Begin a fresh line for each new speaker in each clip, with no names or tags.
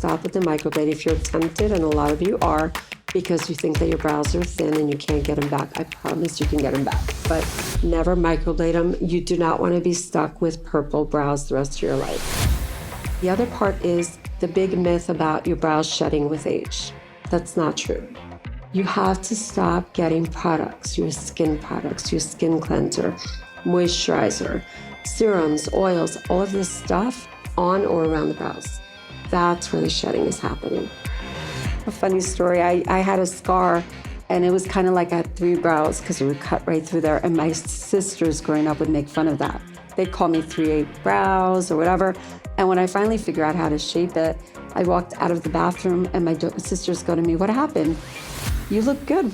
stop with the microblade if you're tempted, and a lot of you are, because you think that your brows are thin and you can't get them back. I promise you can get them back, but never microblade them. You do not want to be stuck with purple brows the rest of your life. The other part is the big myth about your brows shedding with age. That's not true. You have to stop getting products, your skin cleanser, moisturizer, serums, oils, all of this stuff on or around the brows. That's where the shedding is happening. A funny story, I had a scar and it was kind of like I had 3 brows because it would cut right through there, and my sisters growing up would make fun of that. They'd call me 3/8 brows or whatever. And when I finally figured out how to shape it, I walked out of the bathroom and my sisters go to me, "What happened? You look good."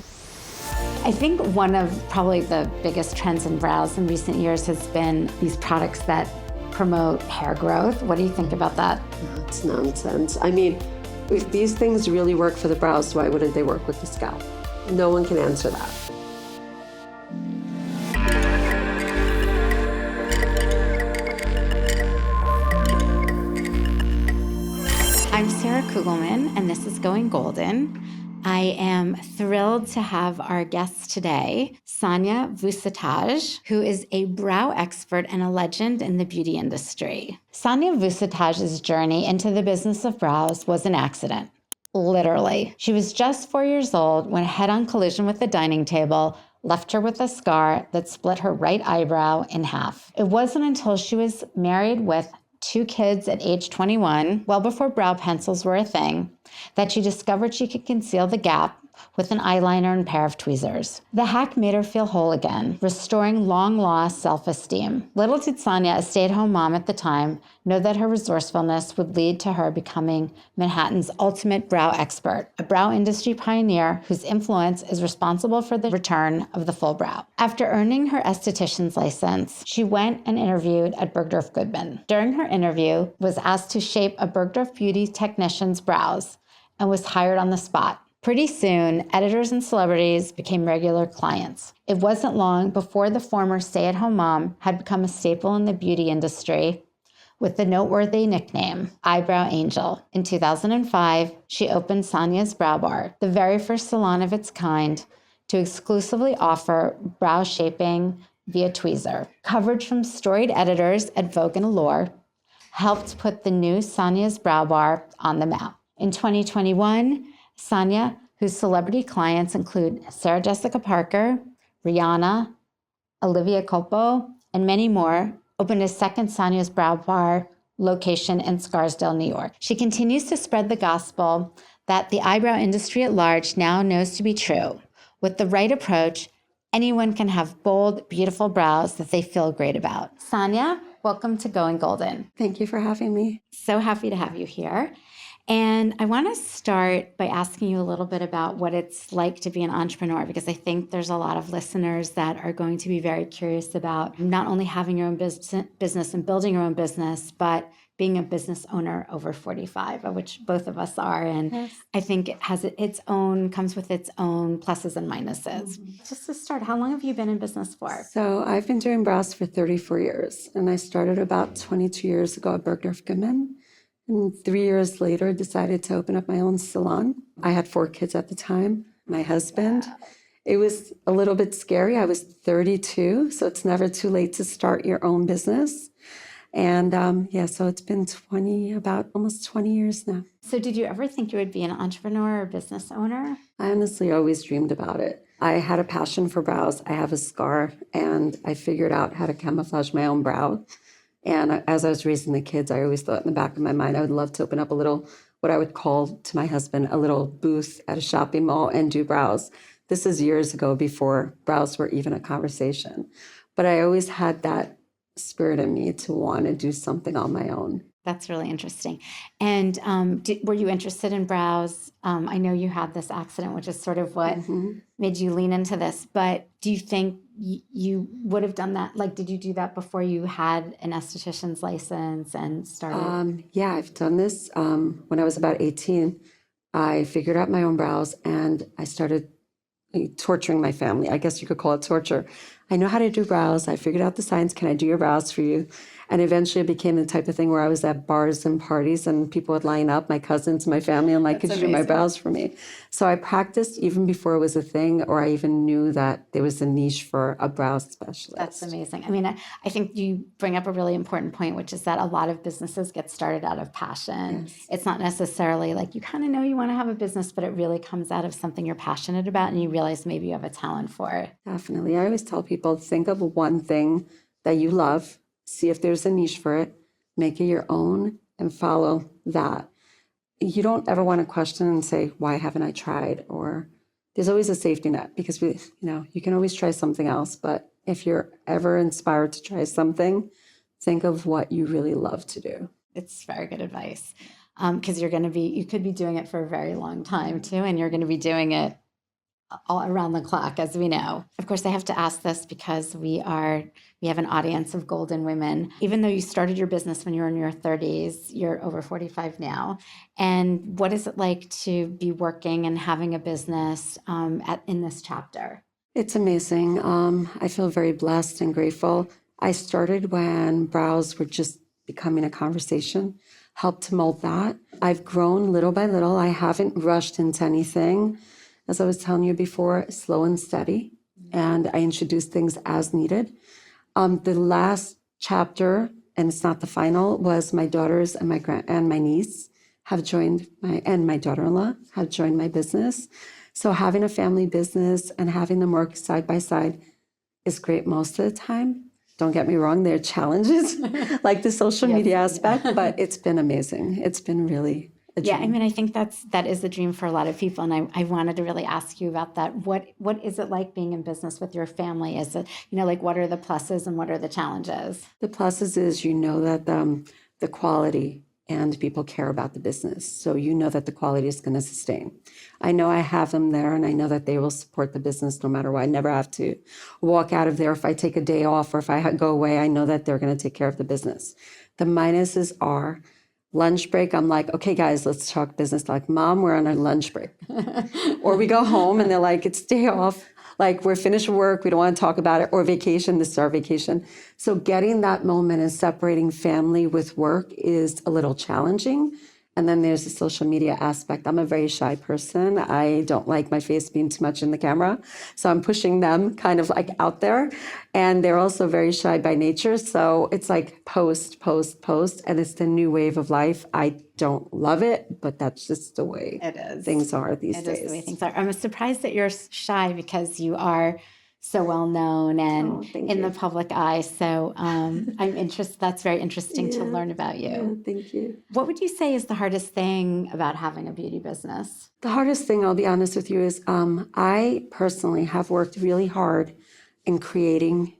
I think one of probably the biggest trends in brows in recent years has been these products that promote hair growth. What do you think about that?
It's nonsense. I mean, if these things really work for the brows, why wouldn't they work with the scalp? No one can answer that.
I'm Sarah Kugelmann, and this is Going Golden. I am thrilled to have our guest today, Sania Vucetaj, who is a brow expert and a legend in the beauty industry. Sania Vucetaj's journey into the business of brows was an accident. Literally. She was just 4 years old when a head-on collision with the dining table left her with a scar that split her right eyebrow in half. It wasn't until she was married with 2 kids at age 21, well before brow pencils were a thing, that she discovered she could conceal the gap with an eyeliner and pair of tweezers. The hack made her feel whole again, restoring long-lost self-esteem. Little did Sania, a stay-at-home mom at the time, know that her resourcefulness would lead to her becoming Manhattan's ultimate brow expert, a brow industry pioneer whose influence is responsible for the return of the full brow. After earning her esthetician's license, she went and interviewed at Bergdorf Goodman. During her interview, was asked to shape a Bergdorf beauty technician's brows and was hired on the spot. Pretty soon, editors and celebrities became regular clients. It wasn't long before the former stay-at-home mom had become a staple in the beauty industry with the noteworthy nickname, Eyebrow Angel. In 2005, she opened Sania's Brow Bar, the very first salon of its kind to exclusively offer brow shaping via tweezer. Coverage from storied editors at Vogue and Allure helped put the new Sania's Brow Bar on the map. In 2021, Sania, whose celebrity clients include Sarah Jessica Parker, Rihanna, Olivia Culpo, and many more, opened a second Sania's Brow Bar location in Scarsdale, New York. She continues to spread the gospel that the eyebrow industry at large now knows to be true. With the right approach, anyone can have bold, beautiful brows that they feel great about. Sania, welcome to Going Golden.
Thank you for having me.
So happy to have you here. And I want to start by asking you a little bit about what it's like to be an entrepreneur, because I think there's a lot of listeners that are going to be very curious about not only having your own business and building your own business, but being a business owner over 45, of which both of us are. And yes. I think it has comes with its own pluses and minuses. Mm-hmm. Just to start, how long have you been in business for?
So I've been doing brows for 34 years, and I started about 22 years ago at Bergdorf Goodman. And 3 years later, decided to open up my own salon. I had 4 kids at the time, my husband. Wow. It was a little bit scary. I was 32, so it's never too late to start your own business. And so it's been almost 20 years now.
So did you ever think you would be an entrepreneur or business owner?
I honestly always dreamed about it. I had a passion for brows. I have a scar, and I figured out how to camouflage my own brow. And as I was raising the kids, I always thought in the back of my mind, I would love to open up a little, what I would call to my husband, a little booth at a shopping mall and do brows. This is years ago, before brows were even a conversation. But I always had that spirit in me to want to do something on my own.
That's really interesting. And were you interested in brows? I know you had this accident, which is sort of what made you lean into this. But do you think you would have done that? Like, did you do that before you had an esthetician's license and started?
Yeah, I've done this. When I was about 18, I figured out my own brows and I started torturing my family. I guess you could call it torture. I know how to do brows. I figured out the science. Can I do your brows for you? And eventually it became the type of thing where I was at bars and parties and people would line up, my cousins, my family, and like, could you do my brows for me? So I practiced even before it was a thing, or I even knew that there was a niche for a brow specialist.
That's amazing. I mean, I think you bring up a really important point, which is that a lot of businesses get started out of passion.
Yes.
It's not necessarily like you kind of know you want to have a business, but it really comes out of something you're passionate about and you realize maybe you have a talent for it.
Definitely. I always tell people, think of one thing that you love, see if there's a niche for it, make it your own, and follow that. You don't ever want to question and say, why haven't I tried? Or there's always a safety net, because you can always try something else. But if you're ever inspired to try something, think of what you really love to do.
It's very good advice, because you could be doing it for a very long time too, and you're going to be doing it all around the clock, as we know. Of course, I have to ask this because we have an audience of golden women. Even though you started your business when you were in your 30s, you're over 45 now. And what is it like to be working and having a business in this chapter?
It's amazing. I feel very blessed and grateful. I started when brows were just becoming a conversation, helped to mold that. I've grown little by little. I haven't rushed into anything. As I was telling you before, slow and steady. And I introduce things as needed. The last chapter, and it's not the final, was my daughters and my niece have joined and my daughter-in-law have joined my business. So having a family business and having them work side by side is great most of the time. Don't get me wrong, there are challenges like the social media aspect, but it's been amazing. It's been really a dream.
Yeah, I mean, I think that is a dream for a lot of people. And I wanted to really ask you about that. What is it like being in business with your family? Is it, like, what are the pluses and what are the challenges?
The pluses is that the quality and people care about the business. So that the quality is going to sustain. I know I have them there and I know that they will support the business no matter what. I never have to walk out of there if I take a day off or if I go away. I know that they're going to take care of the business. The minuses are lunch break. I'm like, okay, guys, let's talk business. Like, Mom, we're on our lunch break. Or we go home and they're like, it's day off. Like, we're finished work. We don't want to talk about it. Or vacation, this is our vacation. So getting that moment and separating family with work is a little challenging. And then there's the social media aspect. I'm a very shy person. I don't like my face being too much in the camera. So I'm pushing them kind of like out there. And they're also very shy by nature. So it's like post, post, post. And it's the new wave of life. I don't love it, but that's just the way things are these days.
It is the way things are. I'm surprised that you're shy because you are so well known and in the public eye. So I'm interested. That's very interesting to learn about you.
Yeah, thank you.
What would you say is the hardest thing about having a beauty business?
The hardest thing, I'll be honest with you, is I personally have worked really hard in creating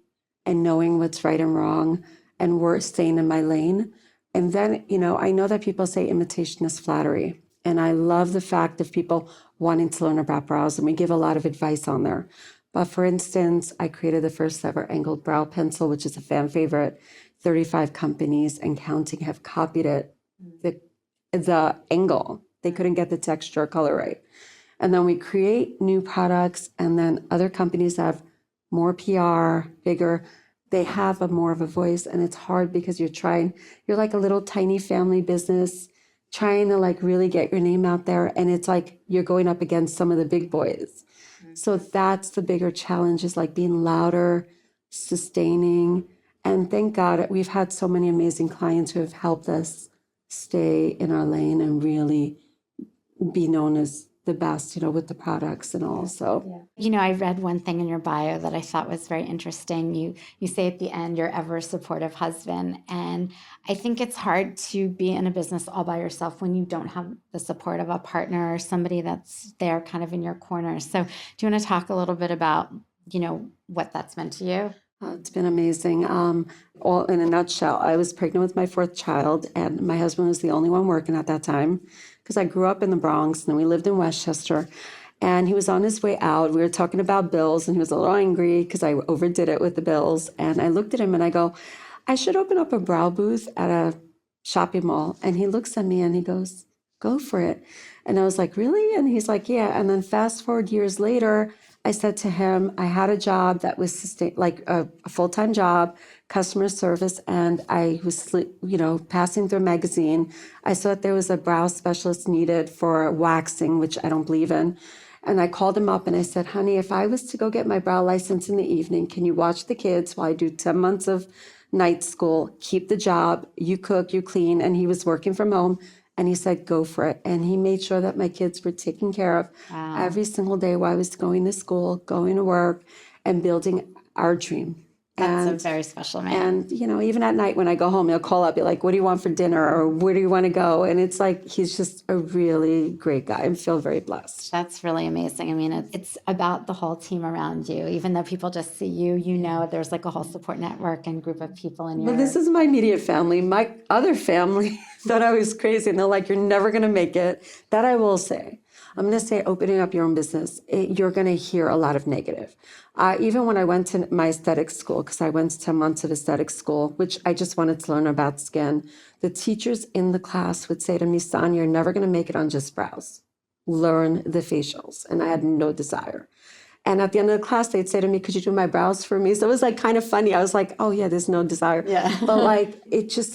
and knowing what's right and wrong and staying in my lane. And then, I know that people say imitation is flattery. And I love the fact of people wanting to learn about brows, and we give a lot of advice on there. But for instance, I created the first ever angled brow pencil, which is a fan favorite. 35 companies and counting have copied it. The angle, they couldn't get the texture or color right. And then we create new products, and then other companies have more PR, bigger. They have more of a voice, and it's hard because you're like a little tiny family business trying to like really get your name out there. And it's like you're going up against some of the big boys. So that's the bigger challenge, is like being louder, sustaining. And thank God we've had so many amazing clients who have helped us stay in our lane and really be known as the best, with the products and all. So,
I read one thing in your bio that I thought was very interesting. You say at the end, your ever supportive husband. And I think it's hard to be in a business all by yourself when you don't have the support of a partner or somebody that's there kind of in your corner. So do you want to talk a little bit about, what that's meant to you?
It's been amazing. All in a nutshell, I was pregnant with my fourth child, and my husband was the only one working at that time, because I grew up in the Bronx and we lived in Westchester. And he was on his way out. We were talking about bills, and he was a little angry because I overdid it with the bills. And I looked at him and I go, I should open up a brow booth at a shopping mall. And he looks at me and he goes, go for it. And I was like, really? And he's like, yeah. And then fast forward years later, I said to him, I had a job that was like a full-time job, customer service, and I was, passing through a magazine. I saw that there was a brow specialist needed for waxing, which I don't believe in. And I called him up and I said, honey, if I was to go get my brow license in the evening, can you watch the kids while I do 10 months of night school, keep the job, you cook, you clean. And he was working from home. And he said, go for it. And he made sure that my kids were taken care of every single day while I was going to school, going to work, and building our dream.
That's a very special man.
And, even at night when I go home, he'll call up, be like, what do you want for dinner? Or where do you want to go? And it's like, he's just a really great guy. I feel very blessed.
That's really amazing. I mean, it's about the whole team around you. Even though people just see you, there's like a whole support network and group of people in your...
But this is my immediate family. My other family thought I was crazy. And they're like, you're never going to make it. That I will say. I'm going to say opening up your own business, you're going to hear a lot of negative. Even when I went to my aesthetic school, because I went to 10 months of aesthetic school, which I just wanted to learn about skin, the teachers in the class would say to me, Sania, you're never going to make it on just brows. Learn the facials. And I had no desire. And at the end of the class, they'd say to me, could you do my brows for me? So it was like kind of funny. I was like, oh yeah, there's no desire.
Yeah.
But like,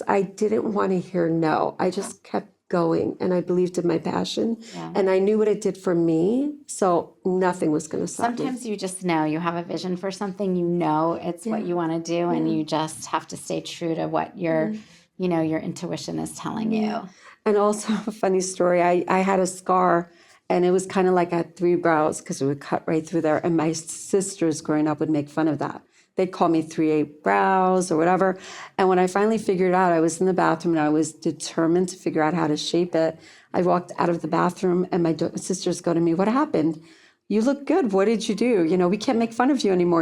I didn't want to hear no. I just kept going, and I believed in my passion, and I knew what it did for me, so nothing was going to stop me.
Sometimes you just know you have a vision for something, it's what you want to do, and you just have to stay true to what your intuition is telling you.
And also a funny story, I had a scar, and it was kind of like I had 3 brows because it would cut right through there, and my sisters growing up would make fun of that. They'd call me 3/8 brows or whatever. And when I finally figured out, I was in the bathroom and I was determined to figure out how to shape it. I walked out of the bathroom and my sisters go to me, what happened? You look good. What did you do? We can't make fun of you anymore,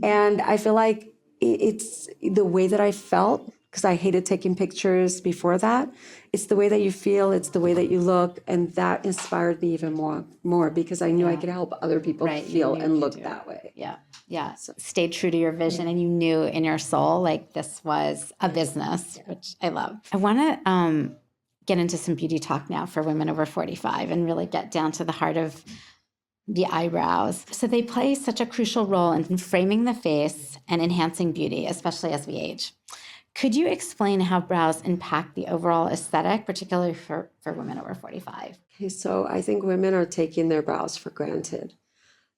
And I feel like it's the way that I felt, because I hated taking pictures before that. It's the way that you feel. It's the way that you look. And that inspired me even more because I knew I could help other people feel and look that way.
Yeah. Yeah. So stayed true to your vision, and you knew in your soul, like this was a business, which I love. I want to get into some beauty talk now for women over 45 and really get down to the heart of the eyebrows. So they play such a crucial role in framing the face and enhancing beauty, especially as we age. Could you explain how brows impact the overall aesthetic, particularly for women over 45?
Okay, so I think women are taking their brows for granted.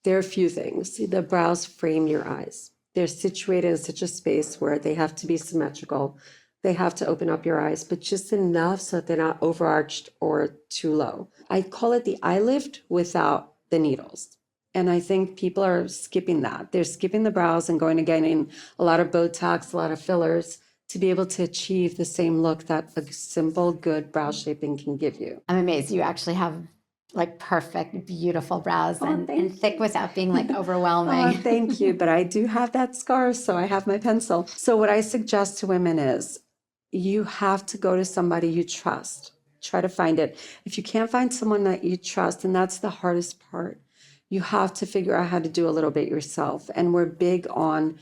There are a few things. The brows frame your eyes. They're situated in such a space where they have to be symmetrical. They have to open up your eyes, but just enough so that they're not overarched or too low. I call it the eye lift without the needles. And I think people are skipping that. They're skipping the brows and going and getting a lot of Botox, a lot of fillers to be able to achieve the same look that a simple, good brow shaping can give you.
I'm amazed you actually have like perfect, beautiful brows and thick without being like overwhelming.
Thank you. But I do have that scar, so I have my pencil. So what I suggest to women is you have to go to somebody you trust. Try to find it. If you can't find someone that you trust, and that's the hardest part, you have to figure out how to do a little bit yourself. And we're big on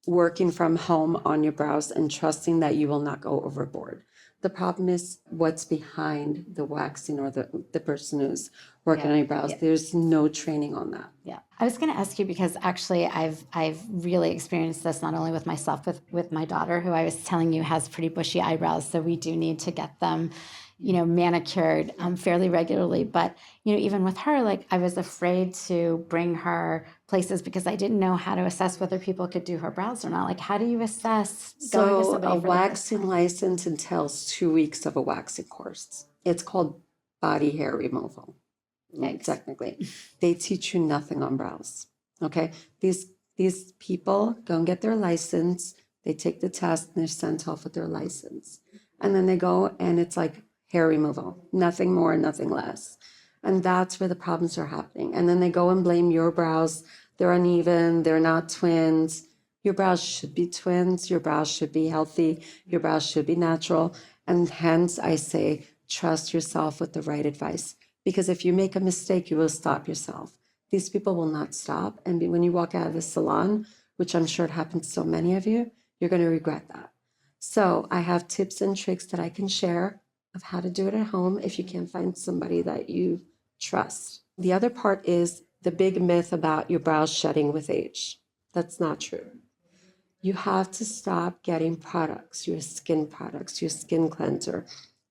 working from home on your brows and trusting that you will not go overboard. The problem is what's behind the waxing or the person who's working on your brows. There's no training on that.
Yeah. I was going to ask you because actually I've really experienced this not only with myself, with my daughter, who I was telling you has pretty bushy eyebrows. So we do need to get them, manicured fairly regularly. But, even with her, like I was afraid to bring her places because I didn't know how to assess whether people could do her brows or not. Like, how do you assess going to
So
somebody
a waxing license entails 2 weeks of a waxing course. It's called body hair removal.
Yikes.
Technically, they teach you nothing on brows. Okay, these people go and get their license. They take the test and they're sent off with their license, and then they go and it's like hair removal, nothing more, nothing less. And that's where the problems are happening. And then they go and blame your brows. They're uneven. They're not twins. Your brows should be twins. Your brows should be healthy. Your brows should be natural. And hence I say, trust yourself with the right advice. Because if you make a mistake, you will stop yourself. These people will not stop. And when you walk out of the salon, which I'm sure it happens to so many of you, you're going to regret that. So I have tips and tricks that I can share of how to do it at home if you can't find somebody that you trust. The other part is the big myth about your brows shedding with age. That's not true. You have to stop getting products, your skin products, your skin cleanser,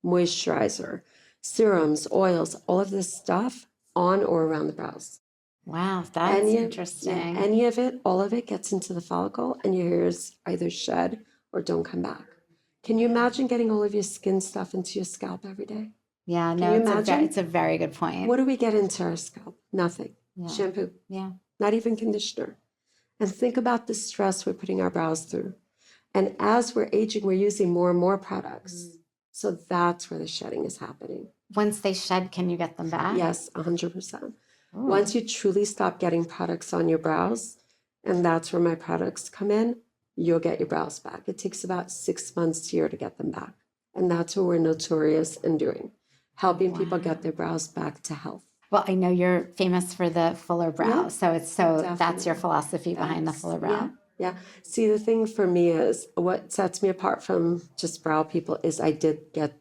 moisturizer, serums, oils, all of this stuff on or around the brows.
Wow, that's
Yeah,
interesting.
any of it, all of it gets into the follicle and your hairs either shed or don't come back. Can you imagine getting all of your skin stuff into your scalp every day?
Yeah,
Can
no,
you
it's
imagine?
it's a very good point.
What do we get into our scalp? Nothing.
Yeah.
Shampoo,
Yeah.
not even conditioner. And think about the stress we're putting our brows through. And as we're aging, we're using more and more products. So that's where the shedding is happening.
Once they shed, can you get them back?
Yes, 100%.
Ooh.
Once you truly stop getting products on your brows, and that's where my products come in, you'll get your brows back. It takes about 6 months to a year to get them back. And that's what we're notorious in doing, helping people get their brows back to health.
Well, I know you're famous for the fuller brow.
Yeah,
so that's your philosophy behind the fuller brow.
Yeah. See, the thing for me is what sets me apart from just brow people is I did get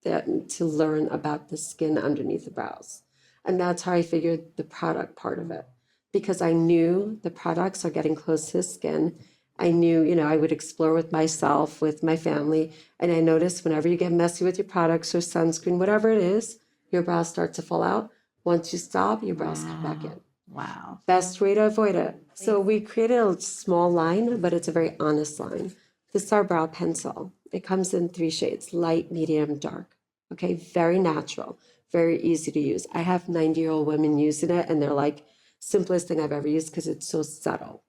to learn about the skin underneath the brows. And that's how I figured the product part of it. Because I knew the products are getting close to the skin. I knew, I would explore with myself, with my family. And I noticed whenever you get messy with your products or sunscreen, whatever it is, your brows start to fall out. Once you stop, your brows come back in.
Wow.
Best way to avoid it. So we created a small line, but it's a very honest line. This is our brow pencil. It comes in 3 shades, light, medium, dark. Okay, very natural, very easy to use. I have 90-year-old women using it, and they're like, simplest thing I've ever used because it's so subtle.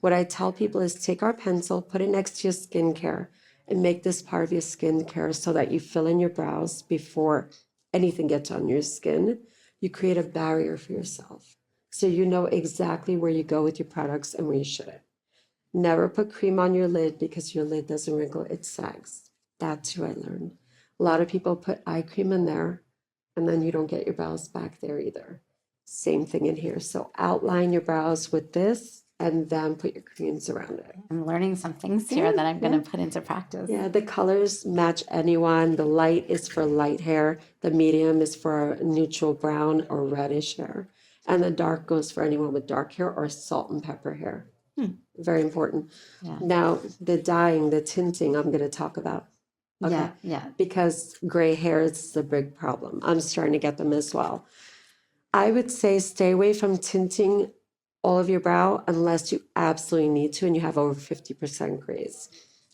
What I tell people is take our pencil, put it next to your skincare, and make this part of your skincare so that you fill in your brows before anything gets on your skin. You create a barrier for yourself. So you know exactly where you go with your products and where you shouldn't. Never put cream on your lid because your lid doesn't wrinkle, it sags. That's who I learned. A lot of people put eye cream in there and then you don't get your brows back there either. Same thing in here. So outline your brows with this and then put your creams around it.
I'm learning some things here that I'm going to put into practice.
Yeah, the colors match anyone. The light is for light hair. The medium is for neutral brown or reddish hair. And the dark goes for anyone with dark hair or salt and pepper hair. Very important.
Yeah.
Now, the dyeing, the tinting, I'm going to talk about. Okay?
Yeah.
Because gray hair is the big problem. I'm starting to get them as well. I would say stay away from tinting all of your brow unless you absolutely need to and you have over 50% grays.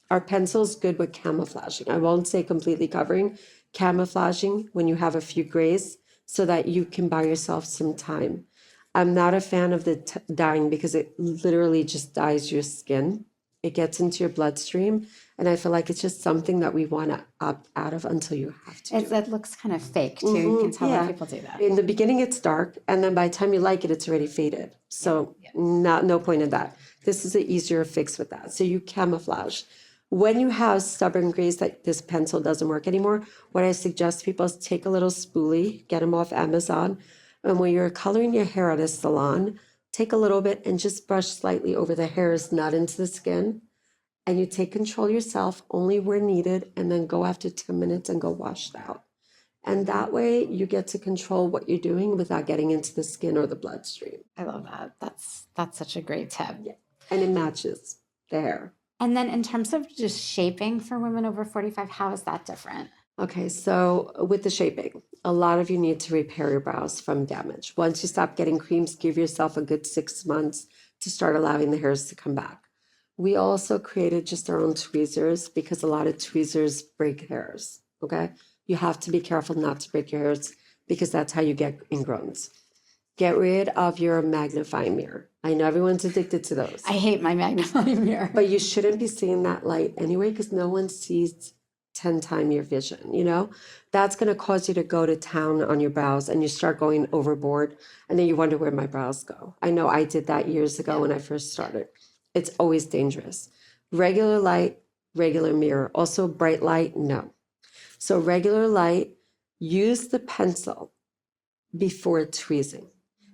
Our pencil's good with camouflaging. I won't say completely covering, camouflaging when you have a few grays so that you can buy yourself some time. I'm not a fan of the dyeing because it literally just dyes your skin. It gets into your bloodstream. And I feel like it's just something that we want to opt out of until you have to.
It looks kind of fake too. You can tell when people do that.
In the beginning, it's dark. And then by the time you like it, it's already faded. So no point in that. This is an easier fix with that. So you camouflage. When you have stubborn grays that this pencil doesn't work anymore, what I suggest people is take a little spoolie, get them off Amazon. And when you're coloring your hair at a salon, take a little bit and just brush slightly over the hairs, not into the skin. And you take control yourself only where needed, and then go after 10 minutes and go wash it out. And that way you get to control what you're doing without getting into the skin or the bloodstream.
I love that. That's such a great tip.
Yeah. And it matches the hair.
And then in terms of just shaping for women over 45, how is that different?
Okay, so with the shaping, a lot of you need to repair your brows from damage. Once you stop getting creams, give yourself a good 6 months to start allowing the hairs to come back. We also created just our own tweezers because a lot of tweezers break hairs, okay? You have to be careful not to break your hairs because that's how you get ingrowns. Get rid of your magnifying mirror. I know everyone's addicted to those.
I hate my magnifying mirror.
But you shouldn't be seeing that light anyway because no one sees 10 times your vision, That's going to cause you to go to town on your brows and you start going overboard and then you wonder where my brows go. I know I did that years ago when I first started. It's always dangerous. Regular light, regular mirror. Also bright light, no. So regular light, use the pencil before tweezing.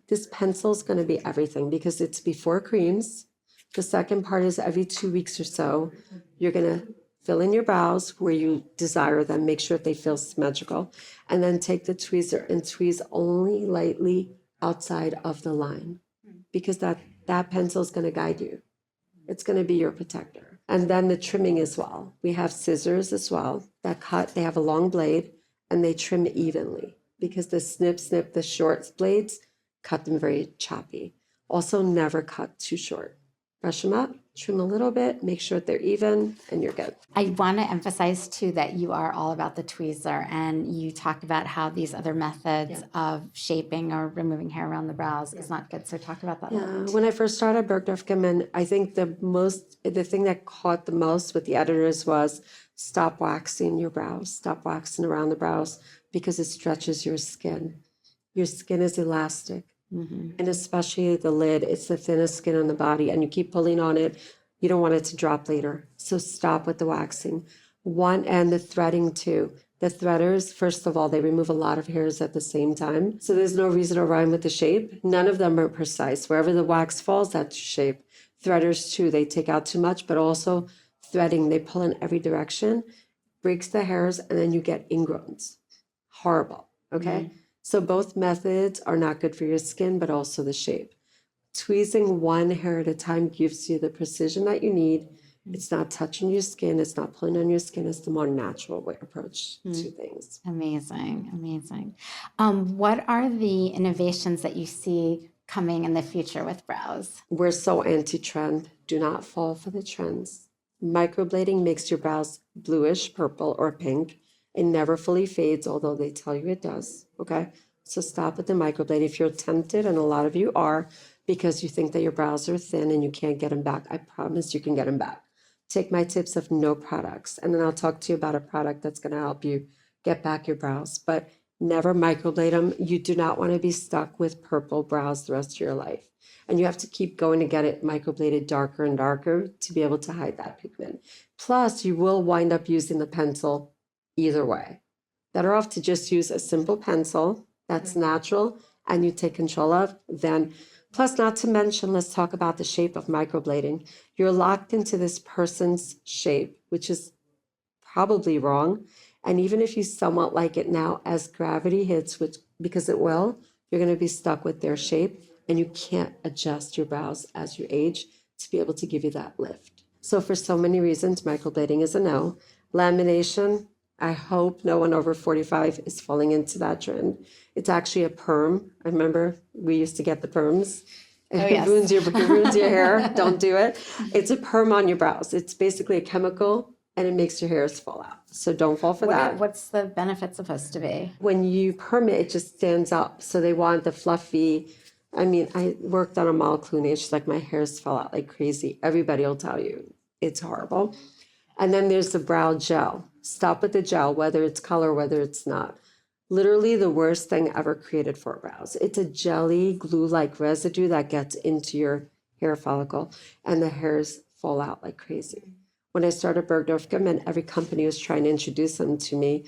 This pencil is going to be everything because it's before creams. The second part is every 2 weeks or so, you're going to fill in your brows where you desire them, make sure that they feel symmetrical, and then take the tweezer and tweeze only lightly outside of the line because that pencil is going to guide you. It's going to be your protector. And then the trimming as well. We have scissors as well that cut. They have a long blade and they trim evenly because the snip, the short blades cut them very choppy. Also, never cut too short. Brush them up, trim a little bit, make sure they're even, and you're good.
I want to emphasize too that you are all about the tweezer, and you talk about how these other methods of shaping or removing hair around the brows is not good. So talk about that.
When I first started Bergdorf Goodman, I think the thing that caught the most with the editors was stop waxing your brows, stop waxing around the brows because it stretches your skin. Your skin is elastic. And especially the lid, it's the thinnest skin on the body, and you keep pulling on it. You don't want it to drop later. So stop with the waxing. And the threading too. The threaders, first of all, they remove a lot of hairs at the same time. So there's no reason to rhyme with the shape. None of them are precise. Wherever the wax falls, that's your shape. Threaders too, they take out too much, but also threading, they pull in every direction, breaks the hairs, and then you get ingrowns. Horrible, okay? So both methods are not good for your skin, but also the shape. Tweezing one hair at a time gives you the precision that you need. It's not touching your skin. It's not pulling on your skin. It's the more natural way approach to things.
Amazing, amazing. What are the innovations that you see coming in the future with brows?
We're so anti-trend. Do not fall for the trends. Microblading makes your brows bluish, purple, or pink. It never fully fades, although they tell you it does, okay? So stop with the microblade. If you're tempted, and a lot of you are, because you think that your brows are thin and you can't get them back, I promise you can get them back. Take my tips of no products, and then I'll talk to you about a product that's going to help you get back your brows. But never microblade them. You do not want to be stuck with purple brows the rest of your life. And you have to keep going to get it microbladed darker and darker to be able to hide that pigment. Plus, you will wind up using the pencil either way. Better off to just use a simple pencil that's natural and you take control of, then, plus not to mention, let's talk about the shape of microblading. You're locked into this person's shape, which is probably wrong. And even if you somewhat like it now, as gravity hits, which because it will, you're going to be stuck with their shape and you can't adjust your brows as you age to be able to give you that lift. So for so many reasons, microblading is a no. Lamination, I hope no one over 45 is falling into that trend. It's actually a perm. I remember we used to get the perms. It ruins your hair. Don't do it. It's a perm on your brows. It's basically a chemical and it makes your hairs fall out. So don't fall for that.
What's the benefit supposed to be?
When you perm it, it just stands up. So they want the fluffy. I mean, I worked on a model Clooney and she's like, my hairs fell out like crazy. Everybody will tell you it's horrible. And then there's the brow gel. Stop with the gel, whether it's color, whether it's not. Literally the worst thing ever created for brows. It's a jelly glue-like residue that gets into your hair follicle and the hairs fall out like crazy. When I started Bergdorf Goodman, every company was trying to introduce them to me.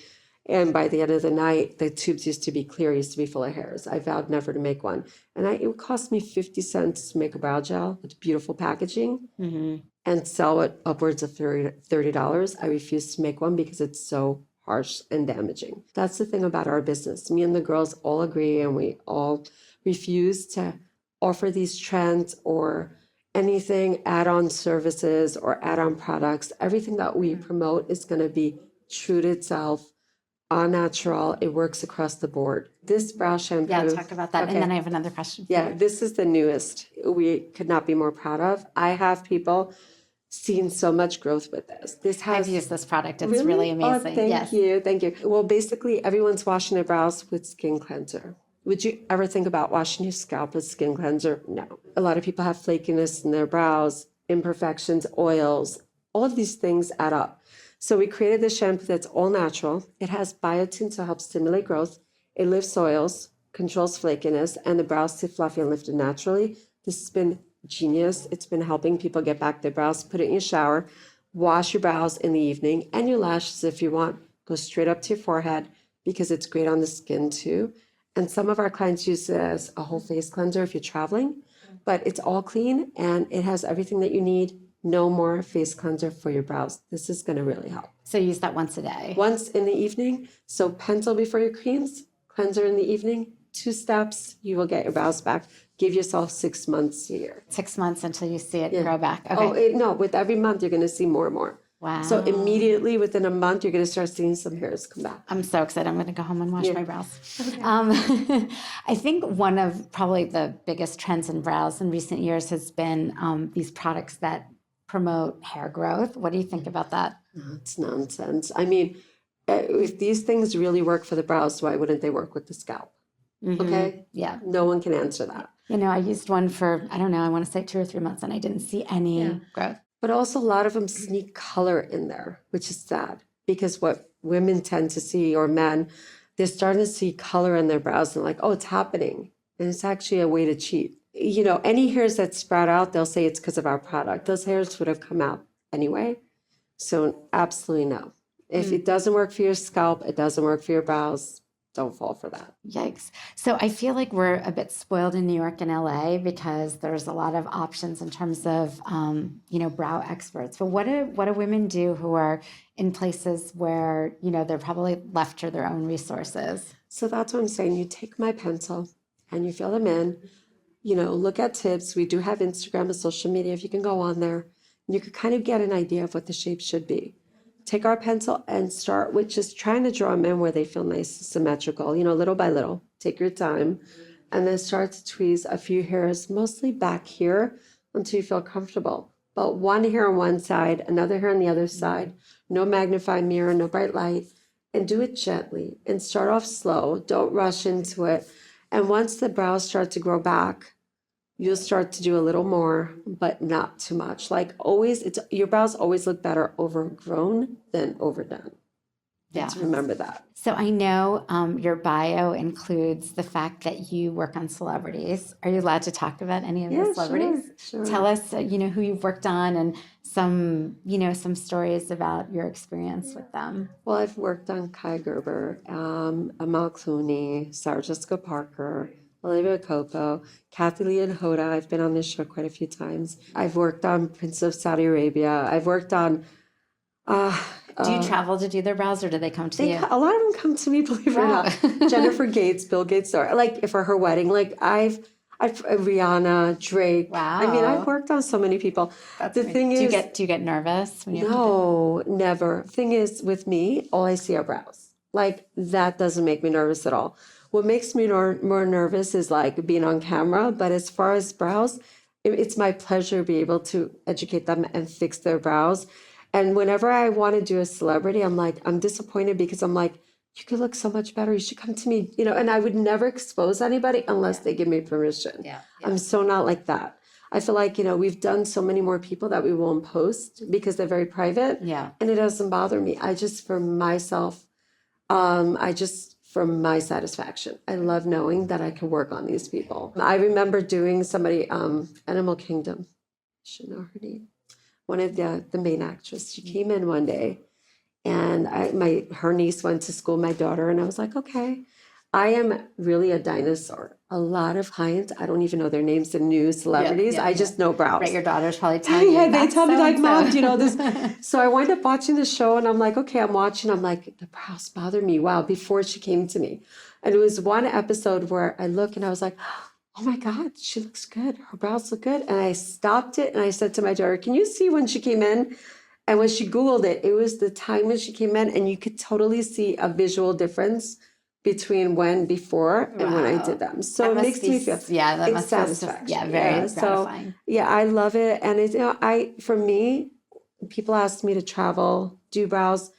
And by the end of the night, the tubes used to be clear, used to be full of hairs. I vowed never to make one. And it would cost me 50 cents to make a brow gel with beautiful packaging and sell it upwards of $30. I refuse to make one because it's so harsh and damaging. That's the thing about our business. Me and the girls all agree and we all refuse to offer these trends or anything, add-on services or add-on products. Everything that we promote is going to be true to itself, all natural. It works across the board. This brow shampoo.
Yeah, talk about that. Okay. And then I have another question.
Yeah, this is the newest. We could not be more proud of. I have people seeing so much growth with this.
I've used this product. It's really amazing.
Oh, thank you. Well, basically, everyone's washing their brows with skin cleanser. Would you ever think about washing your scalp with skin cleanser? No. A lot of people have flakiness in their brows, imperfections, oils. All of these things add up. So we created this shampoo that's all natural. It has biotin to help stimulate growth. It lifts oils, controls flakiness, and the brows stay fluffy and lifted naturally. This has been genius. It's been helping people get back their brows. Put it in your shower, wash your brows in the evening, and your lashes if you want. Go straight up to your forehead because it's great on the skin too. And some of our clients use it as a whole face cleanser if you're traveling, but it's all clean and it has everything that you need. No more face cleanser for your brows. This is going to really help.
So use that once a day.
Once in the evening. So pencil before your creams, cleanser in the evening, 2 steps, you will get your brows back. Give yourself 6 months a year.
6 months until you see it grow back. Okay.
Oh, no, with every month, you're going to see more and more.
Wow.
So immediately within a month, you're going to start seeing some hairs come back.
I'm so excited. I'm going to go home and wash my brows. Okay. I think one of probably the biggest trends in brows in recent years has been these products that promote hair growth. What do you think about that?
No, it's nonsense. I mean, if these things really work for the brows, why wouldn't they work with the scalp?
Mm-hmm.
Okay?
Yeah.
No one can answer that.
You know, I used one for, I don't know, I want to say 2 or 3 months, and I didn't see any growth.
But also a lot of them sneak color in there, which is sad, because what women tend to see, or men, they're starting to see color in their brows and like, oh, it's happening. And it's actually a way to cheat. You know, any hairs that sprout out, they'll say it's because of our product. Those hairs would have come out anyway. So absolutely no. If it doesn't work for your scalp, it doesn't work for your brows, don't fall for that.
Yikes. So I feel like we're a bit spoiled in New York and LA because there's a lot of options in terms of, brow experts. But what do women do who are in places where, they're probably left to their own resources?
So that's what I'm saying. You take my pencil and you fill them in, look at tips. We do have Instagram and social media. If you can go on there, you could kind of get an idea of what the shape should be. Take our pencil and start with just trying to draw them in where they feel nice and symmetrical, little by little. Take your time and then start to tweeze a few hairs, mostly back here until you feel comfortable. But one hair on one side, another hair on the other side, no magnifying mirror, no bright light, and do it gently and start off slow. Don't rush into it. And once the brows start to grow back, you'll start to do a little more, but not too much. Like always, your brows always look better overgrown than overdone.
Yeah.
Let's remember that.
So I know your bio includes the fact that you work on celebrities. Are you allowed to talk about any of the celebrities?
Sure.
Tell us, who you've worked on and some stories about your experience with them.
Well, I've worked on Kai Gerber, Amal Clooney, Sarah Jessica Parker, Olivia Copo, Kathy Lee and Hoda. I've been on this show quite a few times. I've worked on Prince of Saudi Arabia. I've worked on...
do you travel to do their brows or do they come to you?
A lot of them come to me, believe it or not. Jennifer Gates, Bill Gates, for her wedding. Like I've Rihanna, Drake.
Wow.
I mean, I've worked on so many people.
That's
the thing is...
Do you get nervous when you
No, never. Thing is, with me, all I see are brows. Like that doesn't make me nervous at all. What makes me more nervous is like being on camera. But as far as brows, it's my pleasure to be able to educate them and fix their brows. And whenever I want to do a celebrity, I'm disappointed because I'm like, you could look so much better. You should come to me, and I would never expose anybody unless they give me permission. Yeah. I'm so not like that. I feel like, we've done so many more people that we won't post because they're very private. Yeah. And it doesn't bother me. I just, for myself, for my satisfaction, I love knowing that I can work on these people. I remember doing somebody, Animal Kingdom, I should know her name. One of the main actress, she came in one day and her niece went to school, my daughter, and I was like, okay, I am really a dinosaur. A lot of clients, I don't even know their names, the new celebrities. I just know brows.
Right, your daughter's probably telling you.
They tell me like, Mom, do you know this? So I wind up watching the show and I'm like, okay, I'm watching. I'm like, the brows bother me. Wow, before she came to me. And it was one episode where I look and I was like, oh my God, she looks good. Her brows look good. And I stopped it and I said to my daughter, can you see when she came in? And when she Googled it, it was the time when she came in and you could totally see a visual difference between before and when I did them. So it makes me feel it's satisfaction.
Very gratifying.
So I love it. And for me, people ask me to travel, do brows.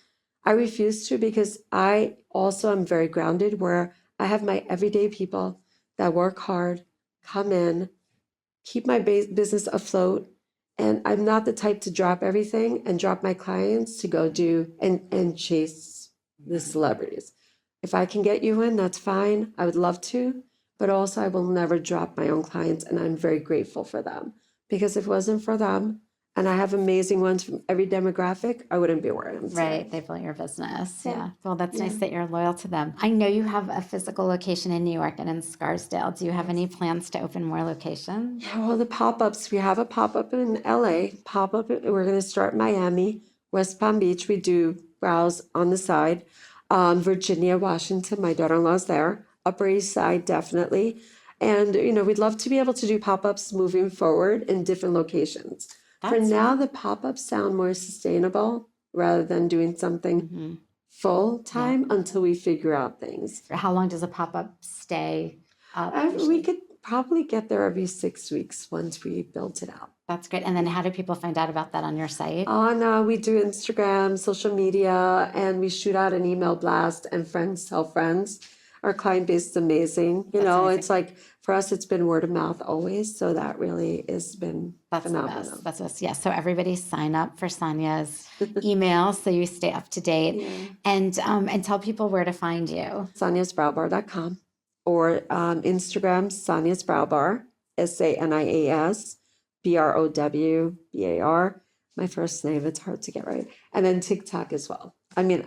I refuse to because I also am very grounded where I have my everyday people that work hard, come in, keep my business afloat. And I'm not the type to drop everything and drop my clients to go do and chase the celebrities. If I can get you in, that's fine. I would love to, but also I will never drop my own clients, and I'm very grateful for them. Because if it wasn't for them, and I have amazing ones from every demographic, I wouldn't be where I am today.
Right, they built your business. Yeah. Well, that's nice that you're loyal to them. I know you have a physical location in New York and in Scarsdale. Do you have any plans to open more locations?
Yeah, well, the pop-ups, we have a pop-up in LA, we're going to start Miami, West Palm Beach. We do brows on the side. Virginia, Washington, my daughter-in-law's there. Upper East Side, definitely. And, we'd love to be able to do pop-ups moving forward in different locations. For now, the pop-ups sound more sustainable rather than doing something full time until we figure out things.
How long does a pop-up stay up?
We could probably get there every 6 weeks once we built it out.
That's great. And then how do people find out about that on your site?
We do Instagram, social media, and we shoot out an email blast, and friends tell friends. Our client base is amazing.
Amazing.
It's like, for us, it's been word of mouth always. So that really has been phenomenal.
The best. That's us. Yeah. So everybody sign up for Sania's email so you stay up to date.
Yeah.
And tell people where to find you.
SaniasBrowBar.com or Instagram, Sania's Brow Bar, SaniasBrowBar. My first name, it's hard to get right. And then TikTok as well. I mean,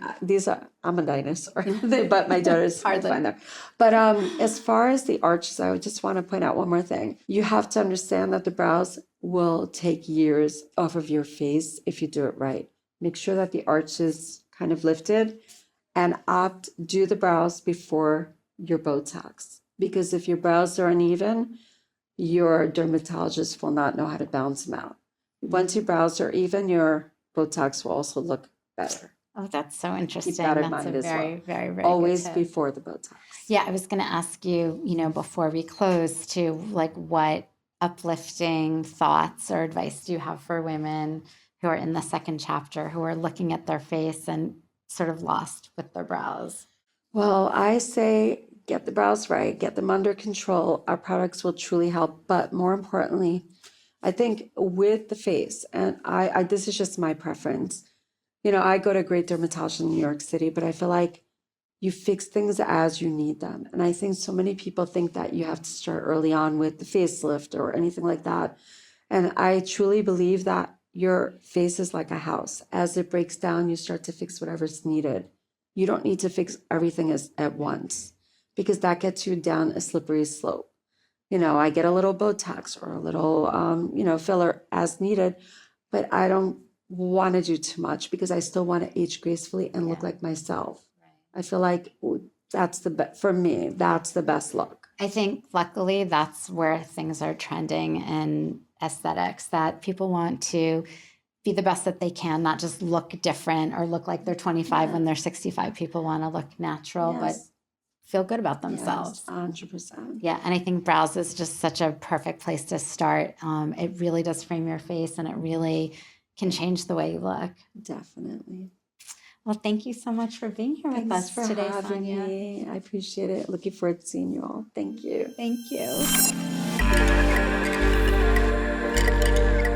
I'm a dinosaur, but my daughters hard to find them. But as far as the arches, I would just want to point out one more thing. You have to understand that the brows will take years off of your face if you do it right. Make sure that the arch is kind of lifted, and do the brows before your Botox. Because if your brows are uneven, your dermatologist will not know how to balance them out. Once your brows are even, your Botox will also look better.
Oh, that's so interesting.
Keep that in
That's
mind
a
as
very,
well.
very, very
Always
good tip.
before the Botox.
Yeah, I was going to ask you, before we close, to like what uplifting thoughts or advice do you have for women who are in the second chapter, who are looking at their face and sort of lost with their brows?
Well, I say get the brows right, get them under control. Our products will truly help. But more importantly, I think with the face, and I this is just my preference. I go to a great dermatologist in New York City, but I feel like you fix things as you need them. And I think so many people think that you have to start early on with the facelift or anything like that. And I truly believe that your face is like a house. As it breaks down, you start to fix whatever's needed. You don't need to fix everything at once, because that gets you down a slippery slope. I get a little Botox or a little, filler as needed, but I don't want to do too much because I still want to age gracefully and look like myself. Right. I feel like that's for me, that's the best look.
I think luckily that's where things are trending in aesthetics, that people want to be the best that they can, not just look different or look like they're 25 when they're 65. People want to look natural, but feel good about themselves.
Yes, 100%.
Yeah, and I think brows is just such a perfect place to start. It really does frame your face, and it really can change the way you look.
Definitely.
Well, thank you so much for being here with us today, Sania.
Me. I appreciate it. Looking forward to seeing you all. Thank you.
Thank you.